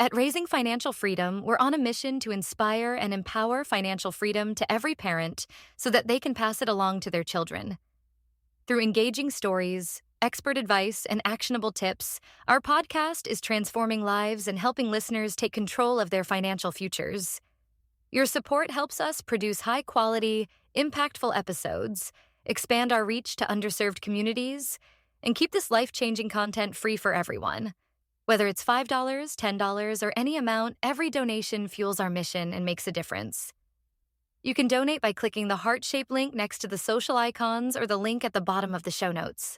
At Raising Financial Freedom, we're on a mission to inspire and empower financial freedom to every parent so that they can pass it along to their children. Through engaging stories, expert advice, and actionable tips, our podcast is transforming lives and helping listeners take control of their financial futures. Your support helps us produce high-quality, impactful episodes, expand our reach to underserved communities, and keep this life-changing content free for everyone. Whether it's $5, $10, or any amount, every donation fuels our mission and makes a difference. You can donate by clicking the heart-shaped link next to the social icons or the link at the bottom of the show notes.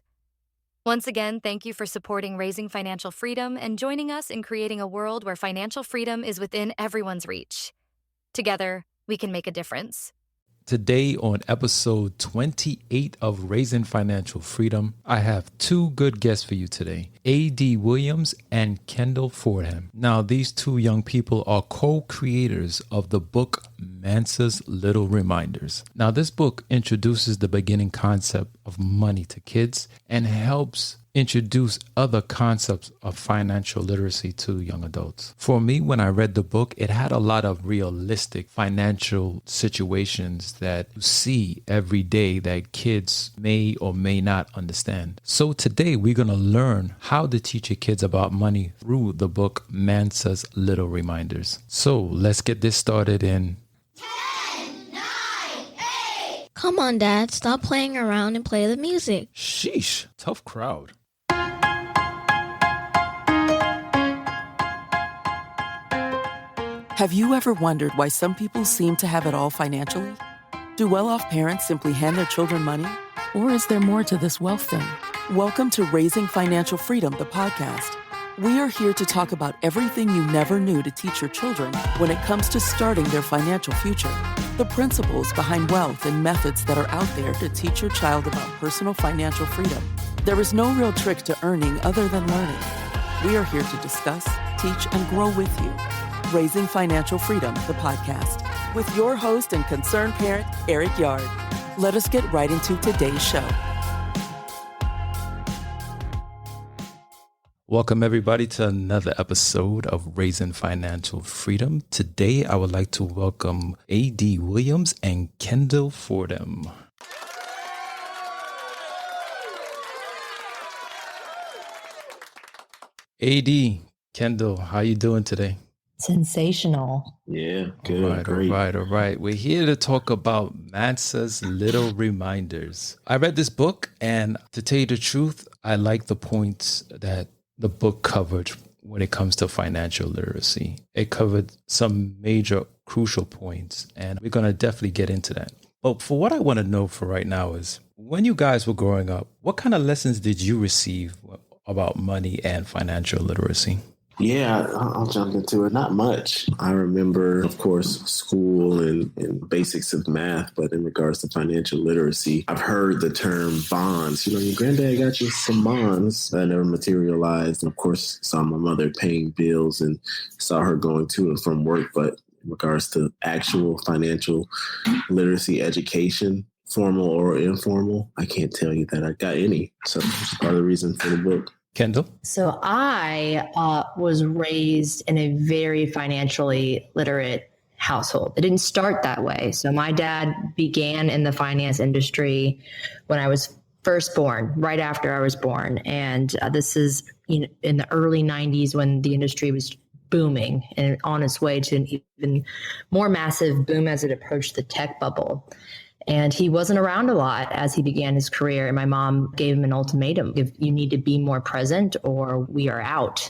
Once again, thank you for supporting Raising Financial Freedom and joining us in creating a world where financial freedom is within everyone's reach. Together, we can make a difference. Today on episode 28 of Raising Financial Freedom, I have two good guests for you today, A.D. Williams and Kendal Fordham. Now, these two young people are co-creators of the book Mansa's Little Reminders. Now, this book introduces the beginning concept of money to kids and helps introduce other concepts of financial literacy to young adults. For me, when I read the book, it had a lot of realistic financial situations that you see every day that kids may or may not understand. So today we're going to learn how to teach your kids about money through the book Mansa's Little Reminders. So let's get this started in 10, 9, 8. Come on, Dad. Stop playing around and play the music. Sheesh, tough crowd. Have you ever wondered why some people seem to have it all financially? Do well-off parents simply hand their children money? Or is there more to this wealth thing? Welcome to Raising Financial Freedom, the podcast. We are here to talk about everything you never knew to teach your children when it comes to starting their financial future. The principles behind wealth and methods that are out there to teach your child about personal financial freedom. There is no real trick to earning other than learning. We are here to discuss, teach, and grow with you. Raising Financial Freedom, the podcast, with your host and concerned parent, Eric Yard. Let us get right into today's show. Welcome, everybody, to another episode of Raising Financial Freedom. Today, I would like to welcome A.D. Williams and Kendal Fordham. A.D., Kendal, how you doing today? Sensational. Yeah, good. Great. All right. We're here to talk about Mansa's Little Reminders. I read this book, and to tell you the truth, I like the points that the book covered when it comes to financial literacy. It covered some major crucial points, and we're going to definitely get into that. But for what I want to know for right now is, when you guys were growing up, what kind of lessons did you receive about money and financial literacy? Yeah, I'll jump into it. Not much. I remember, of course, school and basics of math, but in regards to financial literacy, I've heard the term bonds. You know, your granddad got you some bonds that never materialized. And of course, saw my mother paying bills and saw her going to and from work. But in regards to actual financial literacy education, formal or informal, I can't tell you that I got any. So that's part of the reason for the book. Kendal? So I was raised in a very financially literate household. It didn't start that way. So my dad began in the finance industry when I was first born, right after I was born. And this is in the early 90s when the industry was booming and on its way to an even more massive boom as it approached the tech bubble. And he wasn't around a lot as he began his career. And my mom gave him an ultimatum: if you need to be more present or we are out.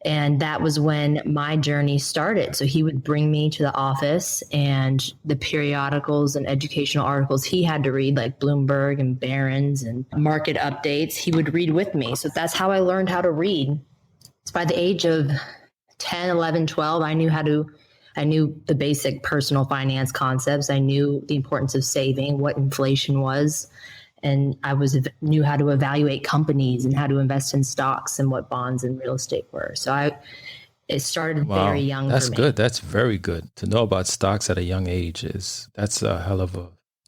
And that was when my journey started. So he would bring me to the office, and the periodicals and educational articles he had to read, like Bloomberg and Barron's and market updates, he would read with me. So that's how I learned how to read. So by the age of 10, 11, 12, I knew the basic personal finance concepts. I knew the importance of saving, what inflation was, and I knew how to evaluate companies and how to invest in stocks and what bonds and real estate were. So it started very young. That's for me. good. That's very good. To know about stocks at a young age that's a hell of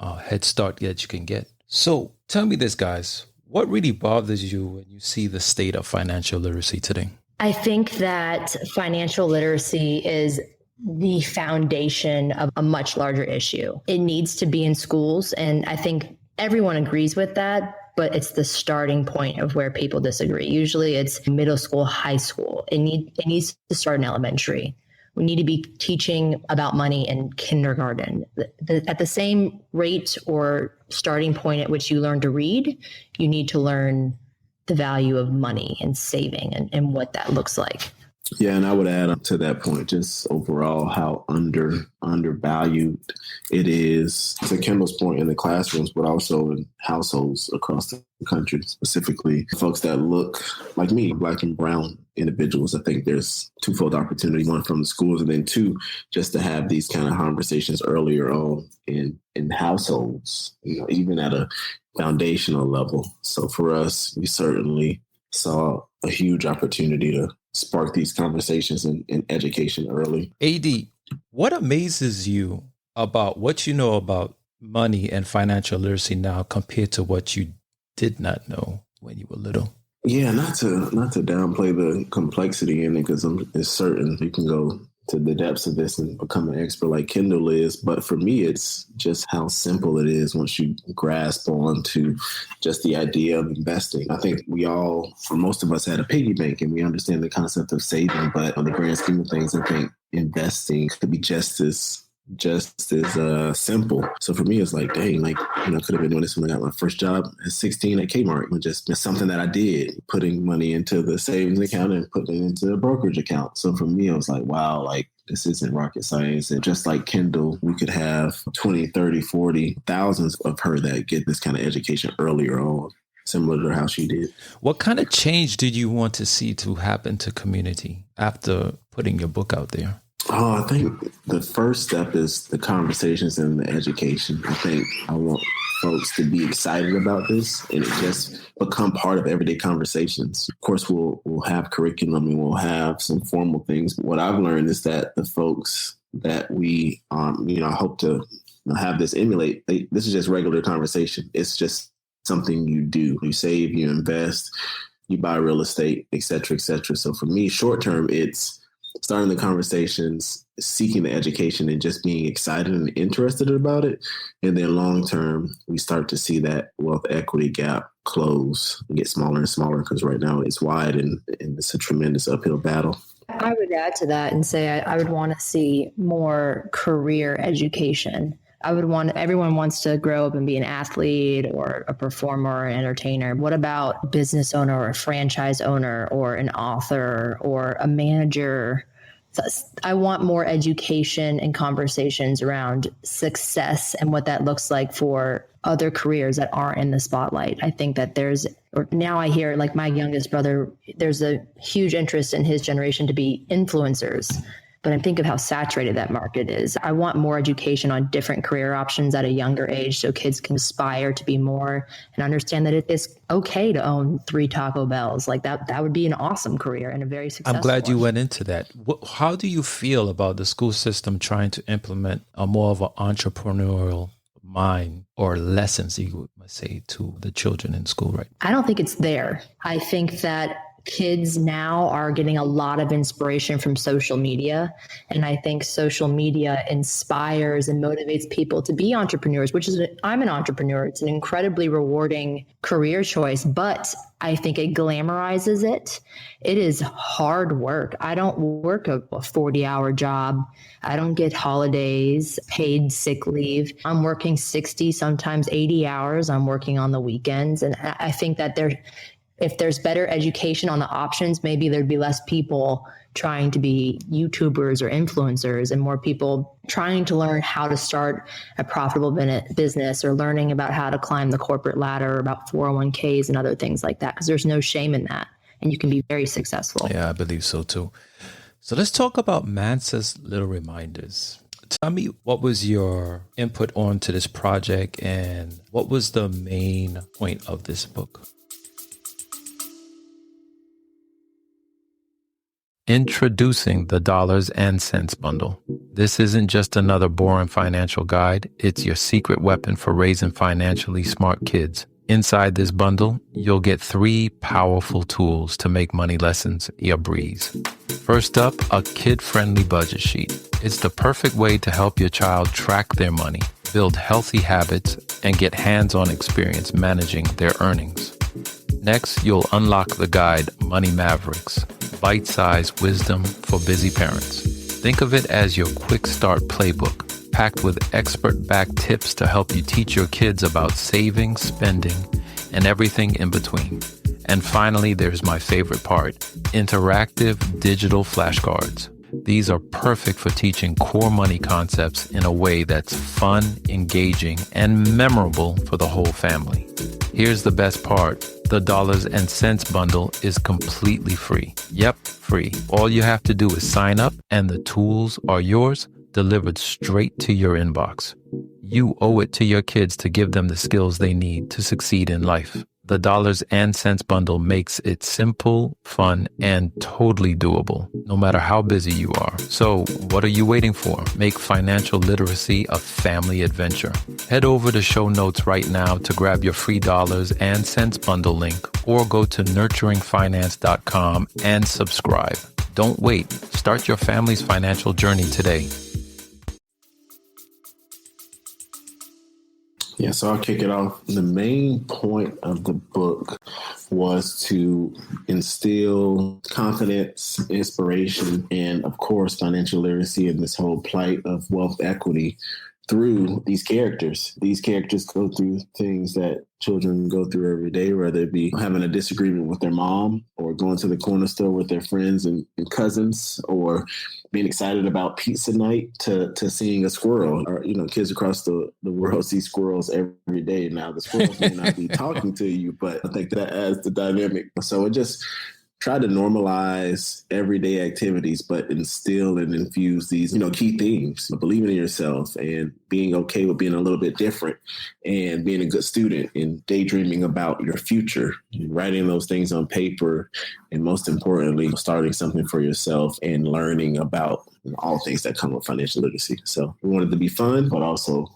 a head start that you can get. So tell me this, guys. What really bothers you when you see the state of financial literacy today? I think that financial literacy is the foundation of a much larger issue. It needs to be in schools, and I think everyone agrees with that, but it's the starting point of where people disagree. Usually it's middle school, high school. It needs to start in elementary. We need to be teaching about money in kindergarten. At the same rate or starting point at which you learn to read, you need to learn the value of money and saving and what that looks like. Yeah, and I would add up to that point, just overall how undervalued it is, to Kendall's point, in the classrooms, but also in households across the country, specifically folks that look like me, Black and brown individuals. I think there's twofold opportunity, one from the schools, and then two, just to have these kind of conversations earlier on in households, even at a foundational level. So for us, we certainly saw a huge opportunity to spark these conversations in education early. AD, what amazes you about what you know about money and financial literacy now compared to what you did not know when you were little? Yeah, not to downplay the complexity in it, because it's certain you can go to the depths of this and become an expert like Kendall is. But for me, it's just how simple it is once you grasp onto just the idea of investing. I think we all, for most of us, had a piggy bank and we understand the concept of saving, but on the grand scheme of things, I think investing could be just as simple. So for me, it's like, dang, I could have been doing this when I got my first job at 16 at Kmart. It was just something that I did, putting money into the savings account and putting it into a brokerage account. So for me, I was like, wow, this isn't rocket science. And just like Kendall, we could have 20, 30, 40 thousands of her that get this kind of education earlier on, similar to how she did. What kind of change did you want to see to happen to community after putting your book out there? Oh, I think the first step is the conversations and the education. I think I want folks to be excited about this and it just become part of everyday conversations. Of course, we'll have curriculum and we'll have some formal things. But what I've learned is that the folks that we, hope to have this emulate, this is just regular conversation. It's just something you do. You save, you invest, you buy real estate, et cetera, et cetera. So for me, short term, it's starting the conversations, seeking the education, and just being excited and interested about it. And then long term, we start to see that wealth equity gap close and get smaller and smaller, because right now it's wide and it's a tremendous uphill battle. I would add to that and say I would want to see more career education. Everyone wants to grow up and be an athlete or a performer or an entertainer. What about business owner or a franchise owner or an author or a manager? I want more education and conversations around success and what that looks like for other careers that aren't in the spotlight. I think that now I hear, like my youngest brother, there's a huge interest in his generation to be influencers. But I think of how saturated that market is. I want more education on different career options at a younger age so kids can aspire to be more and understand that it is okay to own 3 Taco Bells. Like that would be an awesome career and a very successful I'm glad you one. went into that. How do you feel about the school system trying to implement a more of an entrepreneurial mind or lessons, you would say, to the children in school, right? I don't think it's there. I think that kids now are getting a lot of inspiration from social media. And I think social media inspires and motivates people to be entrepreneurs, I'm an entrepreneur. It's an incredibly rewarding career choice, but I think it glamorizes it. It is hard work. I don't work a 40-hour job. I don't get holidays, paid sick leave. I'm working 60, sometimes 80 hours. I'm working on the weekends. And I think that if there's better education on the options, maybe there'd be less people trying to be YouTubers or influencers and more people trying to learn how to start a profitable business or learning about how to climb the corporate ladder, about 401ks and other things like that, because there's no shame in that. And you can be very successful. Yeah, I believe so too. So let's talk about Mansa's Little Reminders. Tell me, what was your input onto this project and what was the main point of this book? Introducing the Dollars and Cents Bundle. This isn't just another boring financial guide. It's your secret weapon for raising financially smart kids. Inside this bundle, you'll get 3 powerful tools to make money lessons a breeze. First up, a kid-friendly budget sheet. It's the perfect way to help your child track their money, build healthy habits, and get hands-on experience managing their earnings. Next, you'll unlock the guide Money Mavericks, bite-sized wisdom for busy parents. Think of it as your quick start playbook, packed with expert-backed tips to help you teach your kids about saving, spending, and everything in between. And finally, there's my favorite part, interactive digital flashcards. These are perfect for teaching core money concepts in a way that's fun, engaging, and memorable for the whole family. Here's the best part. The dollars and cents bundle is completely free. Yep, free. All you have to do is sign up and the tools are yours, delivered straight to your inbox. You owe it to your kids to give them the skills they need to succeed in life. The dollars and cents bundle makes it simple, fun, and totally doable, no matter how busy you are. So what are you waiting for? Make financial literacy a family adventure. Head over to show notes right now to grab your free dollars and cents bundle link, or go to nurturingfinance.com and subscribe. Don't wait. Start your family's financial journey today. Yeah, so I'll kick it off. The main point of the book was to instill confidence, inspiration, and of course, financial literacy in this whole plight of wealth equity through these characters. These characters go through things that children go through every day, whether it be having a disagreement with their mom or going to the corner store with their friends and cousins, or being excited about pizza night to seeing a squirrel. Or, kids across the world see squirrels every day. Now, the squirrels may not be talking to you, but I think that adds the dynamic. So it just try to normalize everyday activities, but instill and infuse these, key themes: believing in yourself and being okay with being a little bit different, and being a good student, and daydreaming about your future, and writing those things on paper, and most importantly, starting something for yourself and learning about all things that come with financial literacy. So we wanted to be fun, but also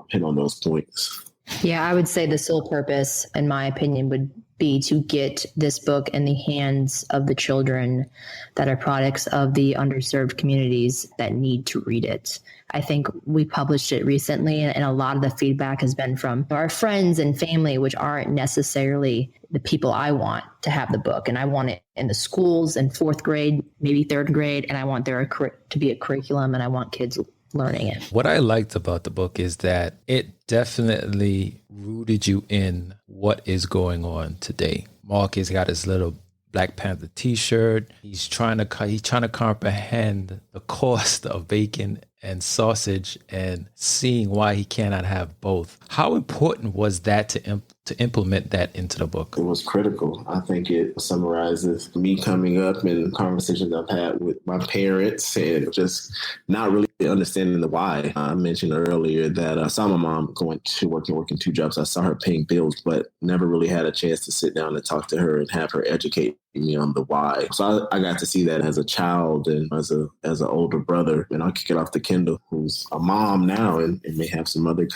hit on those points. Yeah, I would say the sole purpose, in my opinion, would be to get this book in the hands of the children that are products of the underserved communities that need to read it. I think we published it recently, and a lot of the feedback has been from our friends and family, which aren't necessarily the people I want to have the book. And I want it in the schools in 4th grade, maybe 3rd grade, and I want there to be a curriculum, and I want kids learning it. What I liked about the book is that it definitely rooted you in what is going on today. Mark has got his little Black Panther t-shirt. He's trying to comprehend the cost of bacon and sausage and seeing why he cannot have both. How important was that to implement that into the book? It was critical. I think it summarizes me coming up and conversations I've had with my parents and just not really understanding the why. I mentioned earlier that I saw my mom going to work and working 2 jobs. I saw her paying bills, but never really had a chance to sit down and talk to her and have her educate me on the why. So I got to see that as a child and as an older brother. And I'll kick it off to Kendal, who's a mom now and may have some other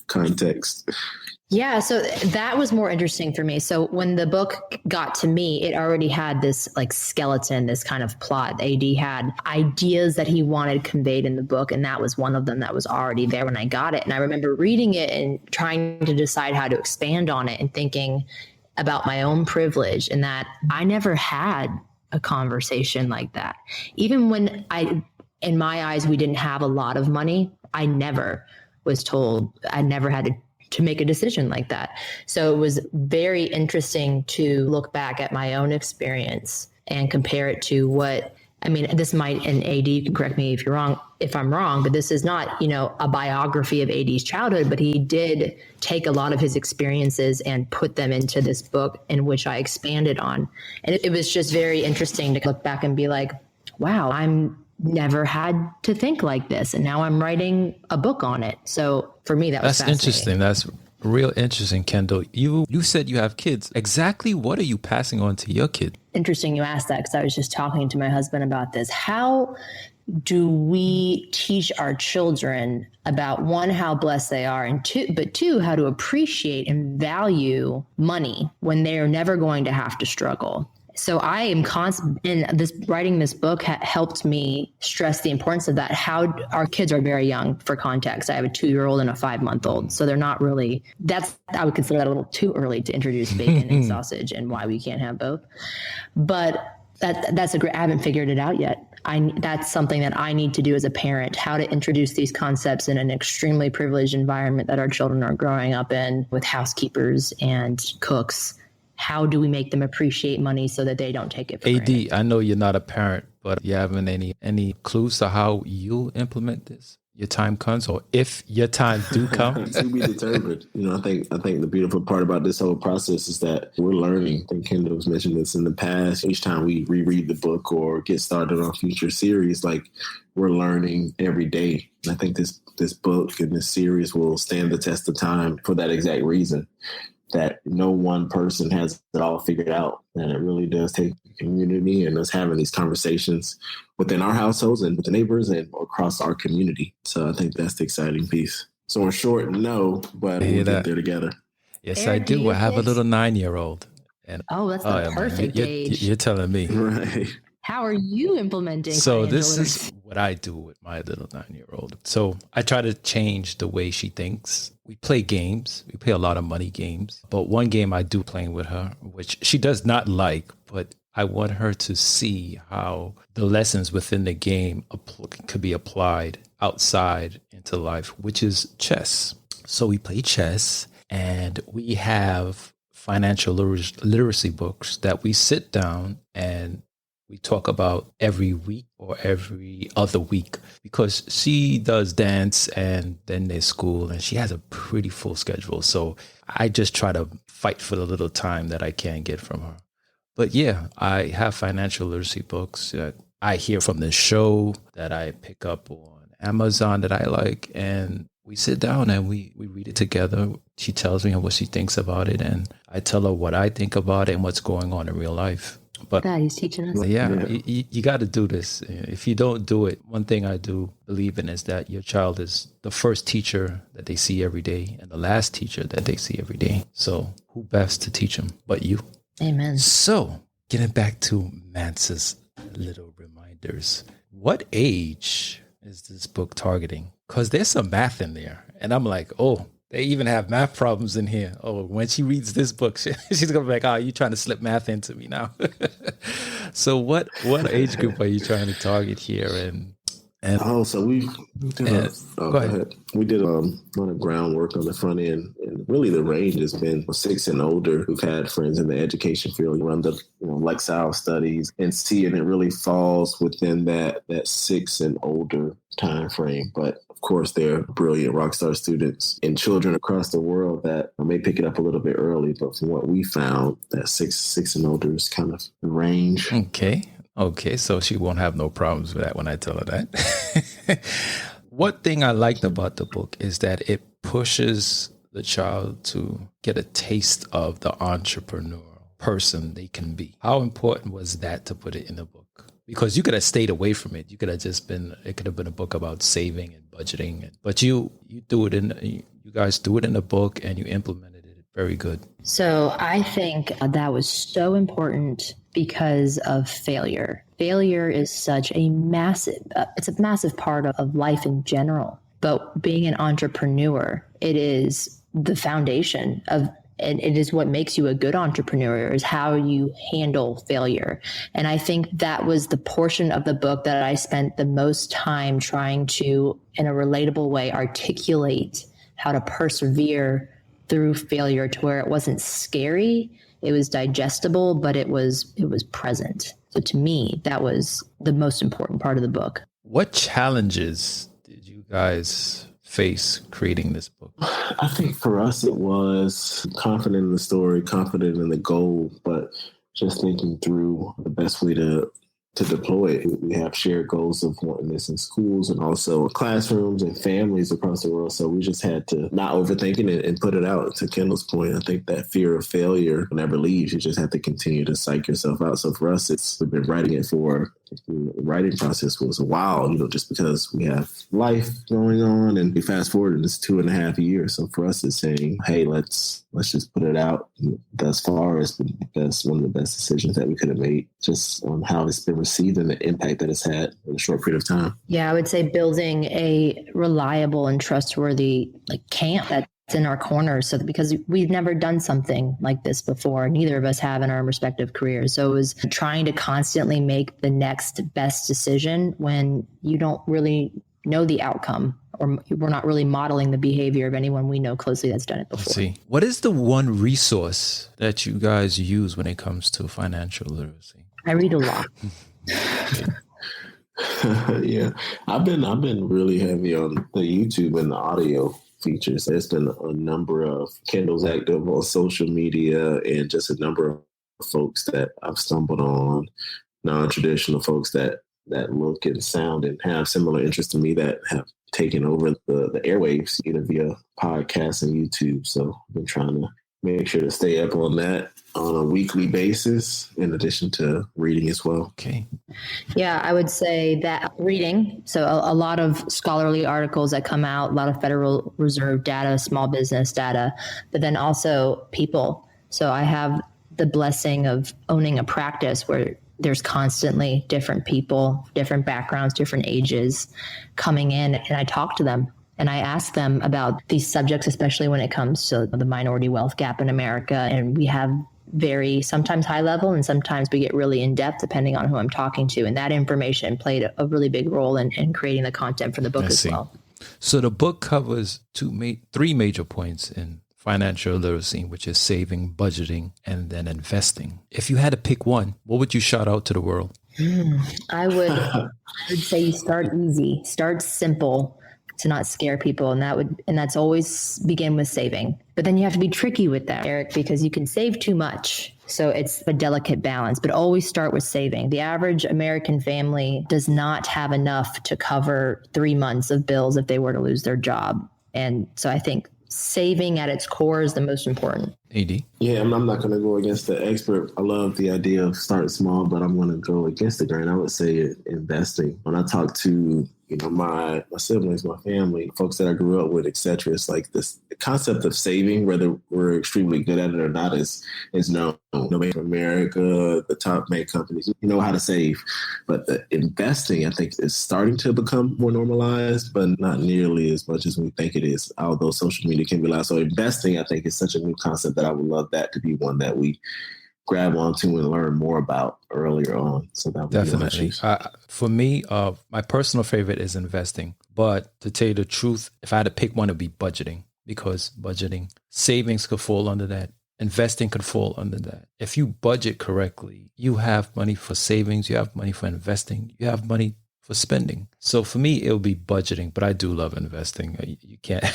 context. Yeah, so that was more interesting for me. So when the book got to me, it already had this skeleton, this kind of plot. AD had ideas that he wanted conveyed in the book, and that was one of them that was already there when I got it. And I remember reading it and trying to decide how to expand on it and thinking about my own privilege, and that I never had a conversation like that. Even when in my eyes, we didn't have a lot of money, I never was told, I never had to make a decision like that. So it was very interesting to look back at my own experience and compare it to this might, and AD, you can correct me if I'm wrong, but this is not, a biography of AD's childhood, but he did take a lot of his experiences and put them into this book, in which I expanded on. And it was just very interesting to look back and be like, wow, I'm never had to think like this. And now I'm writing a book on it. So for me, that's interesting. That's real interesting, Kendal. You said you have kids. Exactly what are you passing on to your kid? Interesting you asked that, because I was just talking to my husband about this. How do we teach our children about, one, how blessed they are, and two, how to appreciate and value money when they are never going to have to struggle. So I am and writing this book helped me stress the importance of that. How our kids are very young, for context. I have a 2-year-old and a 5-month-old. So they're not really, I would consider that a little too early to introduce bacon and sausage, and why we can't have both. But that's I haven't figured it out yet. That's something that I need to do as a parent, how to introduce these concepts in an extremely privileged environment that our children are growing up in, with housekeepers and cooks. How do we make them appreciate money so that they don't take it for granted? I know you're not a parent, but you having any clues to how you implement this? Your time comes, or if your time do come? To be determined. I think the beautiful part about this whole process is that we're learning. I think Kendall has mentioned this in the past. Each time we reread the book or get started on future series, like, we're learning every day. And I think this book and this series will stand the test of time for that exact reason, that no one person has it all figured out. And it really does take community and us having these conversations within our households and with the neighbors and across our community. So I think that's the exciting piece. So in short, no, but we'll get there together. Yes, Eric, I do. I have a little 9-year-old. And that's the perfect age. You're telling me. Right. How are you implementing? So this is what I do with my little 9-year-old. So I try to change the way she thinks. We play games. We play a lot of money games. But one game I do playing with her, which she does not like, but I want her to see how the lessons within the game could be applied outside into life, which is chess. So we play chess, and we have financial literacy books that we sit down and we talk about every week or every other week, because she does dance and then there's school, and she has a pretty full schedule. So I just try to fight for the little time that I can get from her. But yeah, I have financial literacy books that I hear from the show, that I pick up on Amazon that I like, and we sit down and we read it together. She tells me what she thinks about it, and I tell her what I think about it and what's going on in real life. But God, he's teaching us. Yeah. You got to do this. If you don't do it, one thing I do believe in is that your child is the first teacher that they see every day and the last teacher that they see every day. So who best to teach them but you? Amen. So getting back to Mansa's little reminders, what age is this book targeting? Because there's some math in there. And I'm like, oh, they even have math problems in here. Oh, when she reads this book, she's going to be like, oh, you're trying to slip math into me now. So what age group are you trying to target here? So we did go ahead. We did a lot of groundwork on the front end, and really the range has been 6 and older who've had friends in the education field, run the Lexile studies, and see, and it really falls within that 6 and older time frame. But of course, they're brilliant rock star students and children across the world that may pick it up a little bit early. But from what we found, that six and older is kind of the range. Okay, so she won't have no problems with that when I tell her that. One thing I liked about the book is that it pushes the child to get a taste of the entrepreneurial person they can be. How important was that to put it in the book? Because you could have stayed away from it. It could have been a book about saving and budgeting. But you guys do it in the book, and you implemented it very good. So I think that was so important because of failure. Failure is such a massive part of life in general. But being an entrepreneur, it is the foundation of, and it is what makes you a good entrepreneur, is how you handle failure. And I think that was the portion of the book that I spent the most time trying to, in a relatable way, articulate how to persevere through failure to where it wasn't scary. It was digestible, but it was present. So to me, that was the most important part of the book. What challenges did you guys face creating this book? I think for us, it was confident in the story, confident in the goal, but just thinking through the best way to deploy it. We have shared goals of wanting this in schools and also classrooms and families across the world. So we just had to not overthink it and put it out. To Kendall's point, I think that fear of failure never leaves. You just have to continue to psych yourself out. So for us, we've been writing it for The writing process was a while, just because we have life going on, and we fast forward and it's 2.5 years. So for us, it's saying, hey, let's just put it out. Thus far, it's been one of the best decisions that we could have made, just on how it's been received and the impact that it's had in a short period of time. Yeah, I would say building a reliable and trustworthy camp that's in our corners. So because we've never done something like this before, neither of us have in our respective careers. So it was trying to constantly make the next best decision when you don't really know the outcome, or we're not really modeling the behavior of anyone we know closely that's done it before. Let's see. What is the one resource that you guys use when it comes to financial literacy? I read a lot. Yeah, I've been really heavy on the YouTube and the audio features. There's been a number of Kendal's active on social media, and just a number of folks that I've stumbled on, non-traditional folks that look and sound and have similar interests to me, that have taken over the airwaves, either via podcasts and YouTube. So I've been trying to make sure to stay up on that on a weekly basis, in addition to reading as well. Okay. Yeah, I would say that reading. So a lot of scholarly articles that come out, a lot of Federal Reserve data, small business data, but then also people. So I have the blessing of owning a practice where there's constantly different people, different backgrounds, different ages coming in, and I talk to them. And I ask them about these subjects, especially when it comes to the minority wealth gap in America. And we have very sometimes high level, and sometimes we get really in depth depending on who I'm talking to. And that information played a really big role in creating the content for the book as well. So the book covers three major points in financial literacy, which is saving, budgeting, and then investing. If you had to pick one, what would you shout out to the world? I would say you start easy, start simple, to not scare people. And that's always begin with saving. But then you have to be tricky with that, Eric, because you can save too much. So it's a delicate balance, but always start with saving. The average American family does not have enough to cover 3 months of bills if they were to lose their job. And so I think saving at its core is the most important. AD? Yeah, I'm not going to go against the expert. I love the idea of start small, but I'm going to go against the grain. I would say investing. When I talk to my siblings, my family, folks that I grew up with, etc., it's like this concept of saving, whether we're extremely good at it or not, is known. Nobody in America, the top main companies, know how to save. But the investing, I think, is starting to become more normalized, but not nearly as much as we think it is, although social media can be loud. So investing, I think, is such a new concept that I would love that to be one that we grab onto and learn more about earlier on. So that would definitely. For me, my personal favorite is investing. But to tell you the truth, if I had to pick one, it would be budgeting, because savings could fall under that. Investing could fall under that. If you budget correctly, you have money for savings, you have money for investing, you have money for spending. So for me, it'll be budgeting, but I do love investing. You can't,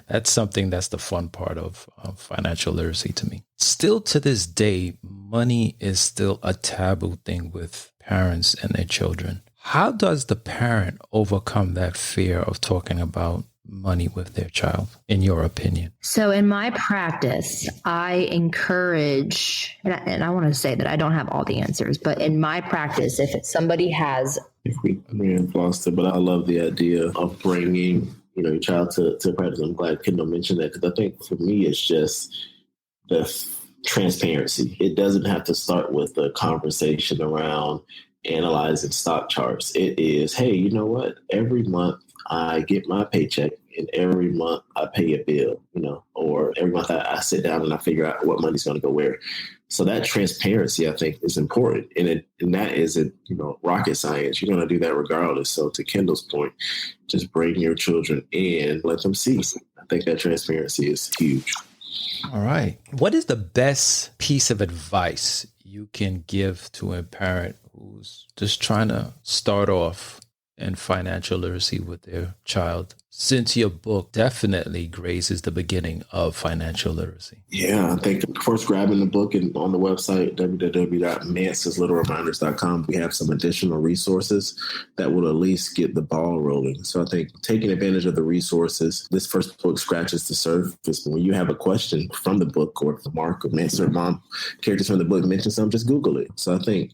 that's the fun part of financial literacy to me. Still to this day, money is still a taboo thing with parents and their children. How does the parent overcome that fear of talking about money with their child, in your opinion? So in my practice, I encourage, and I want to say that I don't have all the answers, but in my practice, if somebody has... We have lost it, but I love the idea of bringing, your child to practice. I'm glad Kendal mentioned that, because I think for me, it's just the transparency. It doesn't have to start with a conversation around analyzing stock charts. It is, hey, you know what? Every month I get my paycheck, and every month I pay a bill, or every month I sit down and I figure out what money's going to go where. So that transparency, I think, is important. And that isn't, rocket science. You're going to do that regardless. So to Kendal's point, just bring your children in, let them see. I think that transparency is huge. All right. What is the best piece of advice you can give to a parent who's just trying to start off and financial literacy with their child, since your book definitely grazes the beginning of financial literacy? Yeah, I think first grabbing the book and on the website, www.mansaslittlereminders.com, we have some additional resources that will at least get the ball rolling. So I think taking advantage of the resources, this first book scratches the surface. When you have a question from the book, or if Mark or Mansa or Mom characters from the book mention something, just Google it. So I think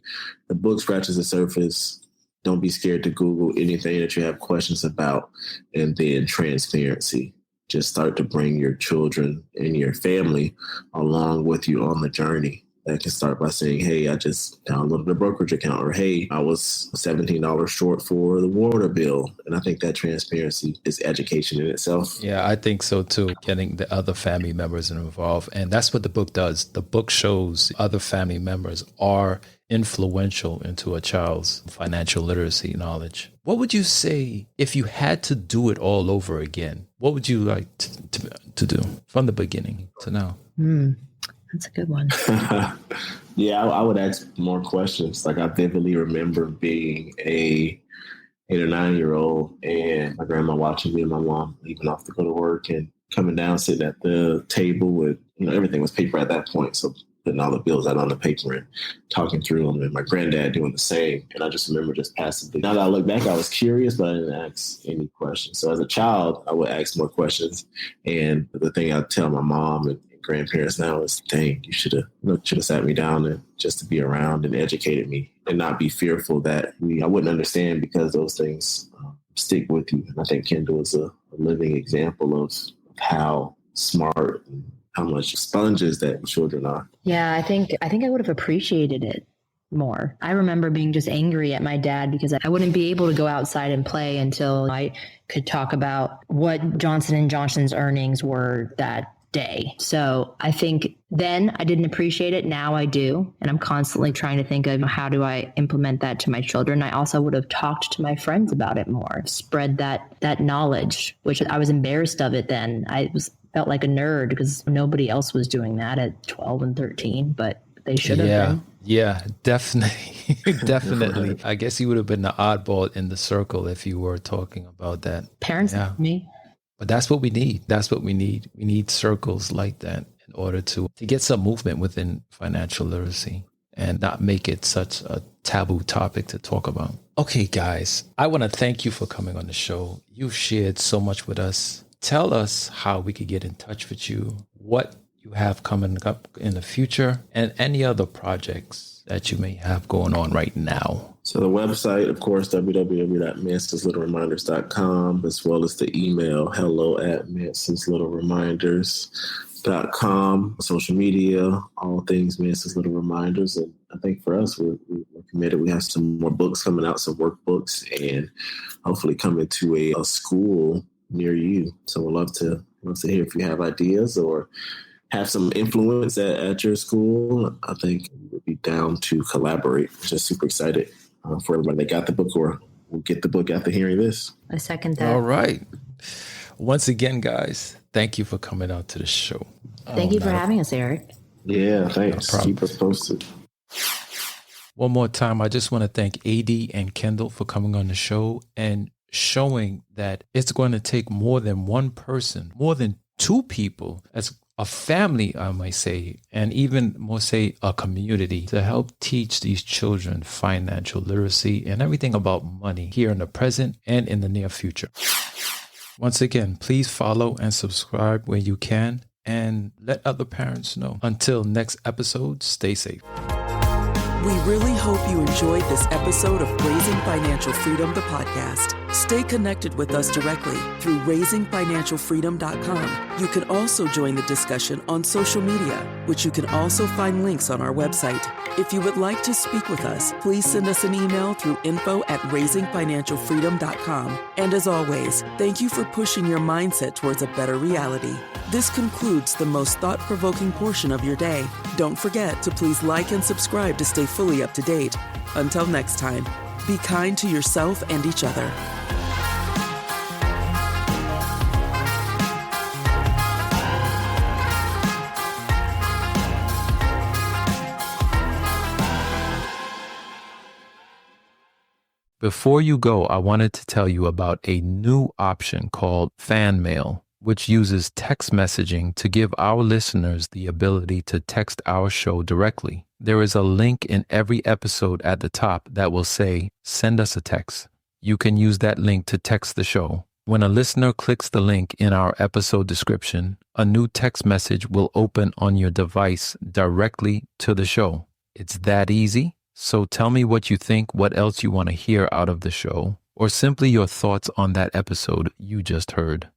the book scratches the surface. Don't be scared to Google anything that you have questions about. And then transparency. Just start to bring your children and your family along with you on the journey. That can start by saying, hey, I just downloaded a brokerage account, or hey, I was $17 short for the water bill. And I think that transparency is education in itself. Yeah, I think so too. Getting the other family members involved. And that's what the book does. The book shows other family members are influential into a child's financial literacy knowledge. What would you say if you had to do it all over again? What would you like to do from the beginning to now? That's a good one. Yeah, I would ask more questions. Like, I vividly remember being a 8 or 9-year-old and my grandma watching me and my mom leaving off to go to work and coming down, sitting at the table with, everything was paper at that point. So putting all the bills out on the paper and talking through them, and my granddad doing the same. And I just remember just passively. Now that I look back, I was curious, but I didn't ask any questions. So as a child, I would ask more questions. And the thing I tell my mom and grandparents now is, dang, you should have sat me down and just to be around and educated me and not be fearful that I wouldn't understand, because those things stick with you. And I think Kendal is a living example of how smart and how much sponges that children are. Yeah, I think I would have appreciated it more. I remember being just angry at my dad because I wouldn't be able to go outside and play until I could talk about what Johnson & Johnson's earnings were that day. So I think then I didn't appreciate it. Now I do. And I'm constantly trying to think of how do I implement that to my children. I also would have talked to my friends about it more, spread that knowledge, which I was embarrassed of it then. Felt like a nerd because nobody else was doing that at 12 and 13, but they should have been. Yeah, definitely. Definitely. I guess you would have been the oddball in the circle if you were talking about that. Parents like me. But that's what we need. That's what we need. We need circles like that in order to get some movement within financial literacy and not make it such a taboo topic to talk about. Okay, guys, I want to thank you for coming on the show. You've shared so much with us. Tell us how we could get in touch with you, what you have coming up in the future, and any other projects that you may have going on right now. So the website, of course, www.mansaslittlreminders.com, as well as the email hello@mansaslittlreminders.com. Social media, all things Mansa's Little Reminders. And I think for us, we're committed. We have some more books coming out, some workbooks, and hopefully coming to a school near you. So we'd love to hear if you have ideas or have some influence at your school. I think we'd be down to collaborate. Just super excited for everybody that got the book or will get the book after hearing this. I second that. All right. Once again, guys, thank you for coming out to the show. Thank you for having us, Eric. Yeah, thanks. No Keep us posted. One more time, I just want to thank AD and Kendal for coming on the show and showing that it's going to take more than one person, more than two people, as a family, I might say, and even more say a community, to help teach these children financial literacy and everything about money here in the present and in the near future. Once again, please follow and subscribe where you can and let other parents know. Until next episode, stay safe. We really hope you enjoyed this episode of Raising Financial Freedom, the podcast. Stay connected with us directly through raisingfinancialfreedom.com. You can also join the discussion on social media, which you can also find links on our website. If you would like to speak with us, please send us an email through info@raisingfinancialfreedom.com. And as always, thank you for pushing your mindset towards a better reality. This concludes the most thought-provoking portion of your day. Don't forget to please like and subscribe to stay fully up to date. Until next time, be kind to yourself and each other. Before you go, I wanted to tell you about a new option called Fan Mail, which uses text messaging to give our listeners the ability to text our show directly. There is a link in every episode at the top that will say, "Send us a text." You can use that link to text the show. When a listener clicks the link in our episode description, a new text message will open on your device directly to the show. It's that easy. So tell me what you think, what else you want to hear out of the show, or simply your thoughts on that episode you just heard.